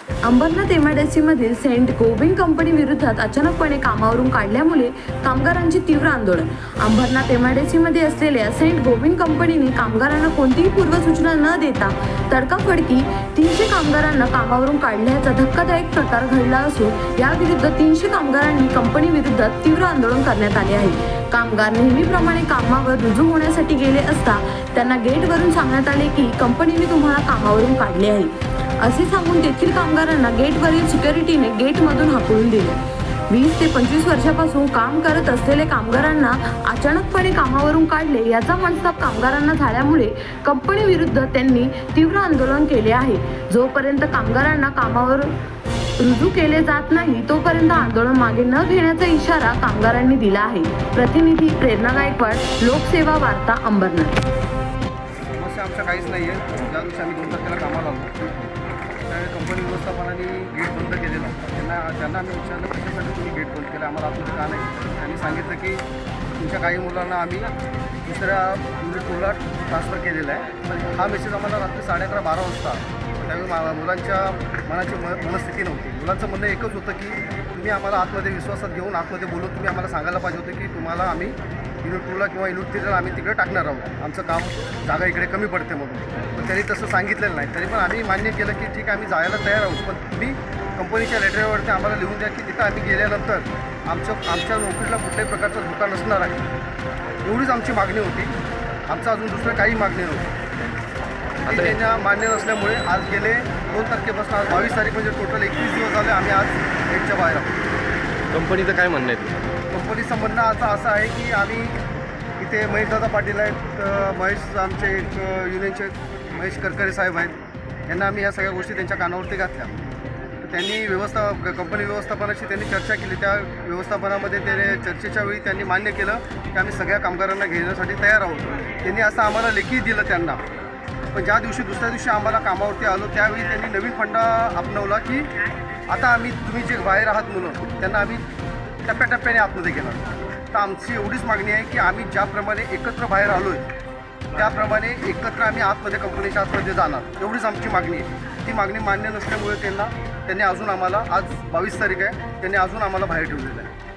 Ambernath एमआयडीसीमधील Saint Gobind company विरोधात अचानकपणे कामावरून काढल्यामुळे कामगारांची तीव्र आंदोलन. अंबरनाथ एमआयडीसीमध्ये असलेल्या सेंट गोबिंद कंपनीने कामगारांना कोणतीही पूर्वसूचना न देता तडकाफडकी 300 कामगारांना कामावरून काढल्याचा धक्कादायक प्रकार घडला असून याविरुद्ध 300 कामगारांनी कंपनी विरोधात तीव्र आंदोलन करण्यात आले आहे. कामगार नेहमीप्रमाणे कामावर रुजू होण्यासाठी गेले असता त्यांना गेटवरून सांगण्यात आले की कंपनीने तुम्हाला कामावरून काढले आहे असे सांगून तेथील कामगारांना गेटवरील सिक्युरिटीने गेटमधून हाकलून दिले. 20 ते 25 वर्षापासून काम करत असलेले कामगारांना अचानकपणे कामावरून काढले याचा मनस्ताप कामगारांना झाल्यामुळे कंपनी विरुद्ध त्यांनी तीव्र आंदोलन केले आहे. जोपर्यंत कामगारांना कामावर रुजू केले जात नाही तोपर्यंत आंदोलन मागे न घेण्याचा इशारा कामगारांनी दिला आहे. प्रतिनिधी प्रेरणा गायकवाड, लोकसेवा वार्ता, अंबरनाथ. समस्या आमच्या काहीच नाही आहे. ज्या दिवशी आम्ही 2 तारखेला कामाला आलो त्यावेळी कंपनी व्यवस्थापनाने गेट बंद केलेलं. त्यांना आम्ही विचारलं कशासाठी तुम्ही गेट बंद केलं, आम्हाला आतमध्ये का नाही. त्यांनी सांगितलं की तुमच्या काही मुलांना आम्ही दुसऱ्या युनिटला ट्रान्सफर केलेला आहे. पण हा मेसेज आम्हाला रात्री 11:30-12 वाजता. त्यावेळी मुलांच्या मनाची मनस्थिती नव्हती. मुलांचं म्हणणं एकच होतं की तुम्ही आम्हाला आतमध्ये विश्वासात घेऊन आतमध्ये बोलून तुम्ही आम्हाला सांगायला पाहिजे होतं की तुम्हाला आम्ही युनिट 2ला किंवा युनिट 3ला आम्ही तिकडे टाकणार आहोत, आमचं काम जागा इकडे कमी पडते म्हणून. पण त्यांनी तसं सांगितलेलं नाही. तरी पण आम्ही मान्य केलं की ठीक आहे आम्ही जायला तयार आहोत, पण तुम्ही कंपनीच्या लेटरवरती आम्हाला लिहून द्या की तिथं आम्ही गेल्यानंतर आमच्या नोकरीला कुठल्याही प्रकारचा धोका नसणार आहे. एवढीच आमची मागणी होती. आमचं अजून दुसरं काही मागणी नव्हती. ती त्यांना मान्य नसल्यामुळे आज गेले 2 तारखेपासून आज 22 तारीख म्हणजे टोटल 21 दिवस झाले आम्ही आज गेटच्या बाहेर आहोत. कंपनीचं काय म्हणणं आहे? कंपनीचं म्हणणं आता असं आहे की आम्ही इथे महेशदादा पाटील आहेत, महेश आमचे एक युनियनचे महेश करकरे साहेब आहेत, यांना आम्ही ह्या सगळ्या गोष्टी त्यांच्या कानावरती घातल्या. तर त्यांनी कंपनी व्यवस्थापनाशी त्यांनी चर्चा केली. त्या व्यवस्थापनामध्ये चर्चेच्या वेळी त्यांनी मान्य केलं की आम्ही सगळ्या कामगारांना घेण्यासाठी तयार आहोत. त्यांनी असं आम्हाला लेखी दिलं त्यांना. पण दुसऱ्या दिवशी आम्हाला कामावरती आलो त्यावेळी त्यांनी नवीन फंडा अपनवला की आता तुम्ही जे बाहेर आहात मुलं त्यांना आम्ही टप्प्याटप्प्याने आतमध्ये घेणार. तर आमची एवढीच मागणी आहे की आम्ही ज्याप्रमाणे एकत्र बाहेर आलो आहे त्याप्रमाणे एकत्र आम्ही आतमध्ये कंपनीच्या आतमध्ये जाणार, एवढीच आमची मागणी आहे. ती मागणी मान्य नसल्यामुळे त्यांनी अजून आम्हाला आज 22 तारीख आहे, त्यांनी अजून आम्हाला बाहेर ठेवलेलं आहे.